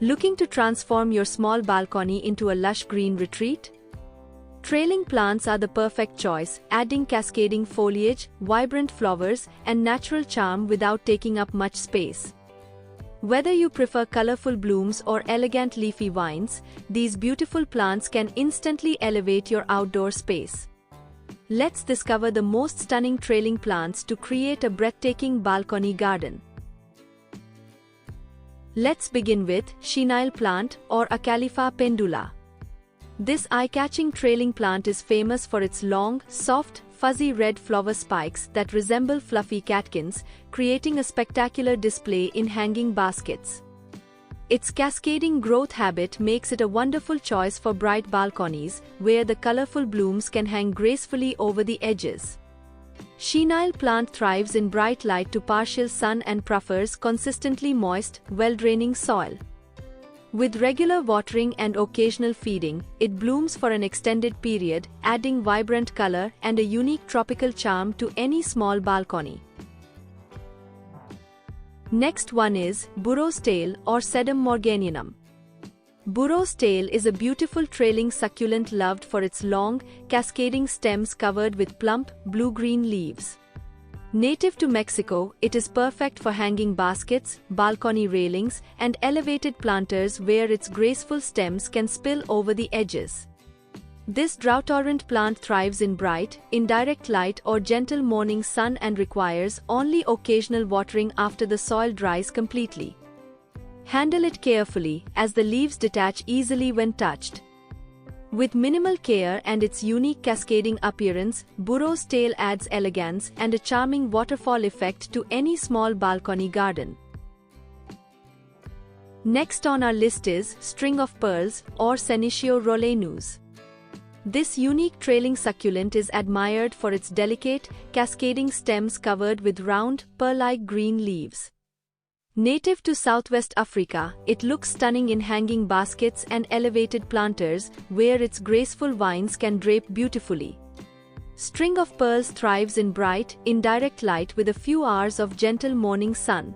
Looking to transform your small balcony into a lush green retreat? Trailing plants are the perfect choice, adding cascading foliage, vibrant flowers, and natural charm without taking up much space. Whether you prefer colorful blooms or elegant leafy vines, these beautiful plants can instantly elevate your outdoor space. Let's discover the most stunning trailing plants to create a breathtaking balcony garden. Let's begin with chenille plant or Acalypha pendula. This eye-catching trailing plant is famous for its long, soft, fuzzy red flower spikes that resemble fluffy catkins, creating a spectacular display in hanging baskets. Its cascading growth habit makes it a wonderful choice for bright balconies, where the colorful blooms can hang gracefully over the edges. Chenille plant thrives in bright light to partial sun and prefers consistently moist, well-draining soil. With regular watering and occasional feeding, it blooms for an extended period, adding vibrant color and a unique tropical charm to any small balcony. Next one is burro's tail or Sedum morganianum. Burro's tail is a beautiful trailing succulent loved for its long, cascading stems covered with plump, blue-green leaves. Native to Mexico, it is perfect for hanging baskets, balcony railings, and elevated planters where its graceful stems can spill over the edges. This drought-tolerant plant thrives in bright, indirect light or gentle morning sun and requires only occasional watering after the soil dries completely. Handle it carefully, as the leaves detach easily when touched. With minimal care and its unique cascading appearance, burro's tail adds elegance and a charming waterfall effect to any small balcony garden. Next on our list is string of pearls or Senecio rollenus. This unique trailing succulent is admired for its delicate, cascading stems covered with round, pearl-like green leaves. Native to Southwest Africa, it looks stunning in hanging baskets and elevated planters, where its graceful vines can drape beautifully. String of pearls thrives in bright, indirect light with a few hours of gentle morning sun.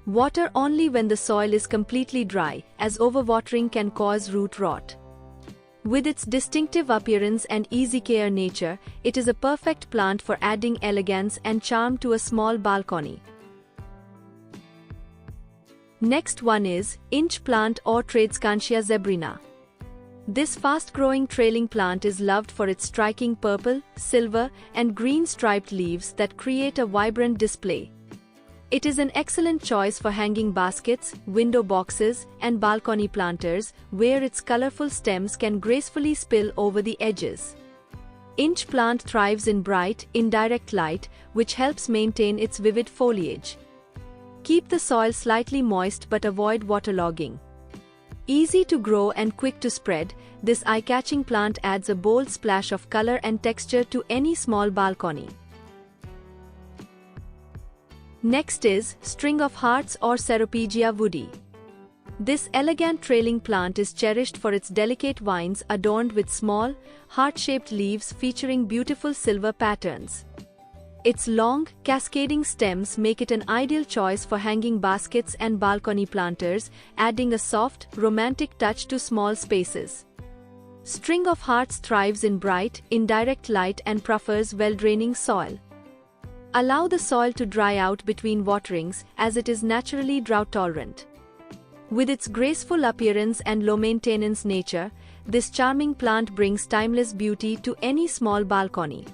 Water only when the soil is completely dry, as overwatering can cause root rot. With its distinctive appearance and easy care nature, it is a perfect plant for adding elegance and charm to a small balcony. Next one is inch plant or Tradescantia zebrina. This fast-growing trailing plant is loved for its striking purple, silver, and green striped leaves that create a vibrant display. It is an excellent choice for hanging baskets, window boxes, and balcony planters, where its colorful stems can gracefully spill over the edges. Inch plant thrives in bright, indirect light, which helps maintain its vivid foliage. Keep the soil slightly moist but avoid waterlogging. Easy to grow and quick to spread, this eye-catching plant adds a bold splash of color and texture to any small balcony. Next is string of hearts or Ceropegia woodii. This elegant trailing plant is cherished for its delicate vines adorned with small, heart-shaped leaves featuring beautiful silver patterns. Its long, cascading stems make it an ideal choice for hanging baskets and balcony planters, adding a soft, romantic touch to small spaces. String of hearts thrives in bright, indirect light and prefers well-draining soil. Allow the soil to dry out between waterings, as it is naturally drought-tolerant. With its graceful appearance and low-maintenance nature, this charming plant brings timeless beauty to any small balcony.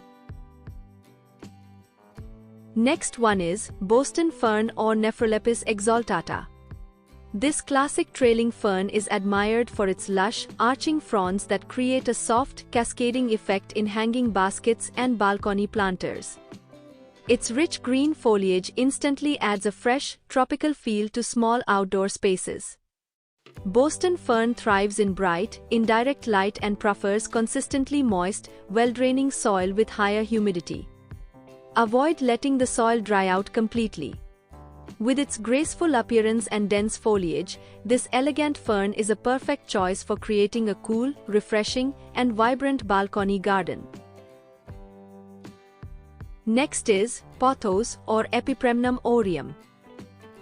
Next one is Boston fern or Nephrolepis exaltata. This classic trailing fern is admired for its lush, arching fronds that create a soft, cascading effect in hanging baskets and balcony planters. Its rich green foliage instantly adds a fresh, tropical feel to small outdoor spaces. Boston fern thrives in bright, indirect light and prefers consistently moist, well-draining soil with higher humidity. Avoid letting the soil dry out completely. With its graceful appearance and dense foliage, this elegant fern is a perfect choice for creating a cool, refreshing, and vibrant balcony garden. Next is pothos or Epipremnum aureum.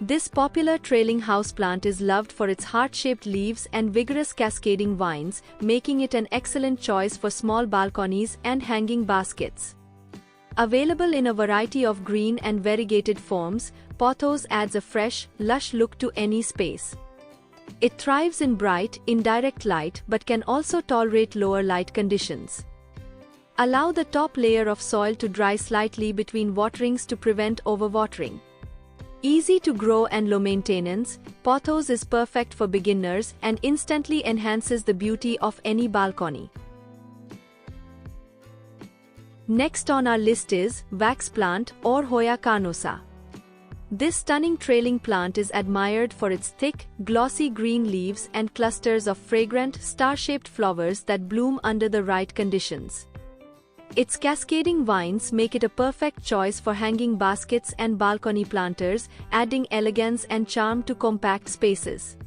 This popular trailing houseplant is loved for its heart-shaped leaves and vigorous cascading vines, making it an excellent choice for small balconies and hanging baskets. Available in a variety of green and variegated forms, pothos adds a fresh, lush look to any space. It thrives in bright, indirect light but can also tolerate lower light conditions. Allow the top layer of soil to dry slightly between waterings to prevent overwatering. Easy to grow and low maintenance, pothos is perfect for beginners and instantly enhances the beauty of any balcony. Next on our list is wax plant or Hoya carnosa. This stunning trailing plant is admired for its thick, glossy green leaves and clusters of fragrant, star-shaped flowers that bloom under the right conditions. Its cascading vines make it a perfect choice for hanging baskets and balcony planters, adding elegance and charm to compact spaces.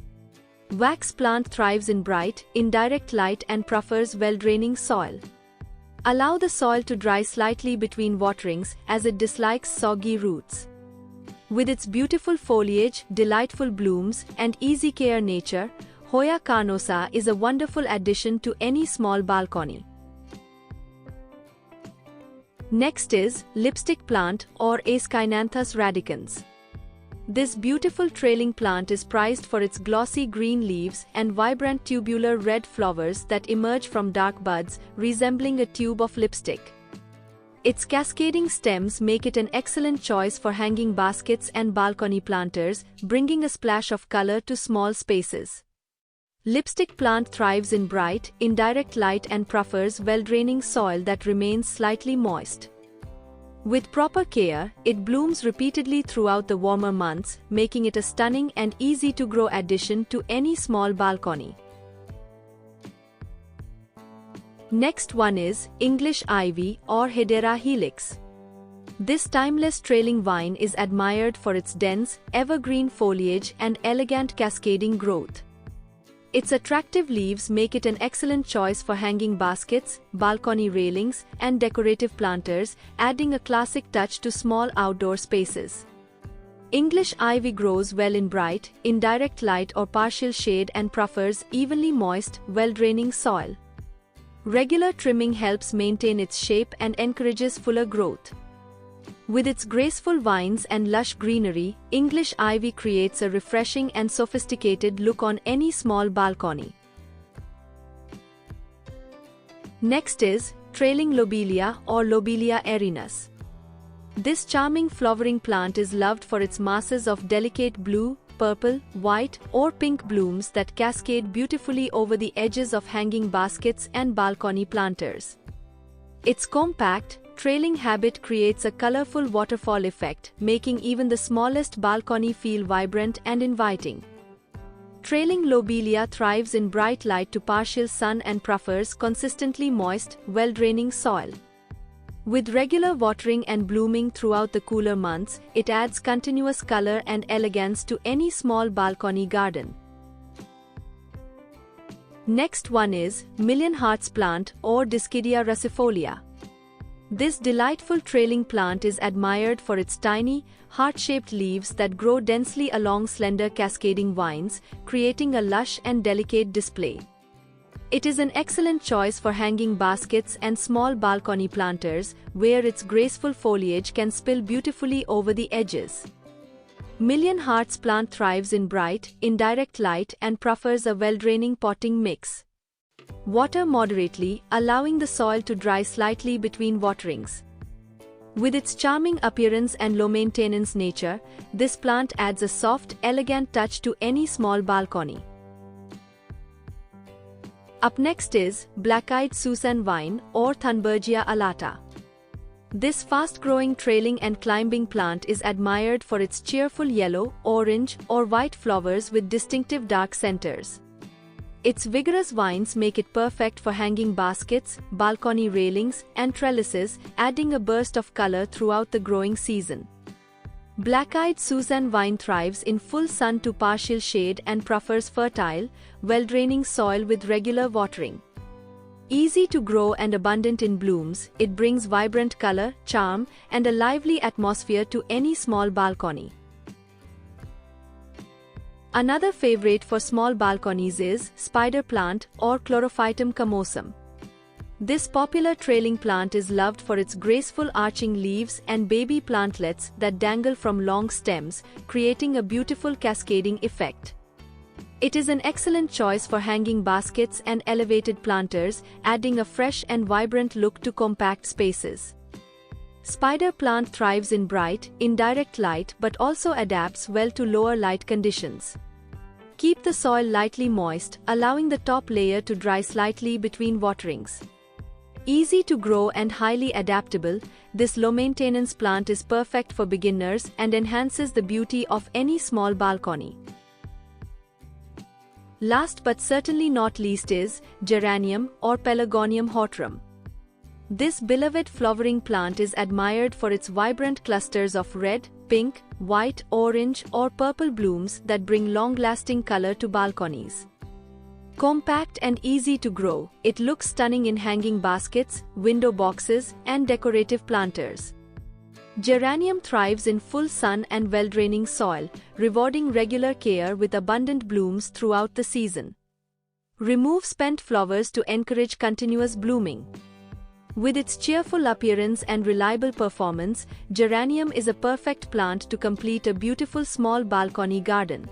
Wax plant thrives in bright, indirect light and prefers well-draining soil. Allow the soil to dry slightly between waterings as it dislikes soggy roots. With its beautiful foliage, delightful blooms, and easy care nature, Hoya carnosa is a wonderful addition to any small balcony. Next is lipstick plant or Aescynanthus radicans. This beautiful trailing plant is prized for its glossy green leaves and vibrant tubular red flowers that emerge from dark buds, resembling a tube of lipstick. Its cascading stems make it an excellent choice for hanging baskets and balcony planters, bringing a splash of color to small spaces. Lipstick plant thrives in bright, indirect light and prefers well-draining soil that remains slightly moist. With proper care, it blooms repeatedly throughout the warmer months, making it a stunning and easy-to-grow addition to any small balcony. Next one is English ivy or Hedera helix. This timeless trailing vine is admired for its dense, evergreen foliage and elegant cascading growth. Its attractive leaves make it an excellent choice for hanging baskets, balcony railings, and decorative planters, adding a classic touch to small outdoor spaces. English ivy grows well in bright, indirect light or partial shade and prefers evenly moist, well-draining soil. Regular trimming helps maintain its shape and encourages fuller growth. With its graceful vines and lush greenery, English ivy creates a refreshing and sophisticated look on any small balcony. Next is trailing lobelia or Lobelia erinus. This charming flowering plant is loved for its masses of delicate blue, purple, white, or pink blooms that cascade beautifully over the edges of hanging baskets and balcony planters. Its compact, trailing habit creates a colorful waterfall effect, making even the smallest balcony feel vibrant and inviting. Trailing lobelia thrives in bright light to partial sun and prefers consistently moist, well-draining soil. With regular watering and blooming throughout the cooler months, it adds continuous color and elegance to any small balcony garden. Next one is Million Hearts plant or Dischidia russifolia. This delightful trailing plant is admired for its tiny, heart-shaped leaves that grow densely along slender cascading vines, creating a lush and delicate display. It is an excellent choice for hanging baskets and small balcony planters, where its graceful foliage can spill beautifully over the edges. Million Hearts plant thrives in bright, indirect light and prefers a well-draining potting mix. Water moderately, allowing the soil to dry slightly between waterings. With its charming appearance and low-maintenance nature, this plant adds a soft, elegant touch to any small balcony. Up next is Black-Eyed Susan Vine or Thunbergia alata. This fast-growing trailing and climbing plant is admired for its cheerful yellow, orange, or white flowers with distinctive dark centers. Its vigorous vines make it perfect for hanging baskets, balcony railings, and trellises, adding a burst of color throughout the growing season. Black-Eyed Susan Vine thrives in full sun to partial shade and prefers fertile, well-draining soil with regular watering. Easy to grow and abundant in blooms, it brings vibrant color, charm, and a lively atmosphere to any small balcony. Another favorite for small balconies is spider plant or Chlorophytum comosum. This popular trailing plant is loved for its graceful arching leaves and baby plantlets that dangle from long stems, creating a beautiful cascading effect. It is an excellent choice for hanging baskets and elevated planters, adding a fresh and vibrant look to compact spaces. Spider plant thrives in bright, indirect light but also adapts well to lower light conditions. Keep the soil lightly moist, allowing the top layer to dry slightly between waterings. Easy to grow and highly adaptable, this low-maintenance plant is perfect for beginners and enhances the beauty of any small balcony. Last but certainly not least is Geranium or Pelargonium hortarum. This beloved flowering plant is admired for its vibrant clusters of red, pink, white, orange, or purple blooms that bring long-lasting color to balconies. Compact and easy to grow, it looks stunning in hanging baskets, window boxes, and decorative planters. Geranium thrives in full sun and well-draining soil, rewarding regular care with abundant blooms throughout the season. Remove spent flowers to encourage continuous blooming. With its cheerful appearance and reliable performance, geranium is a perfect plant to complete a beautiful small balcony garden.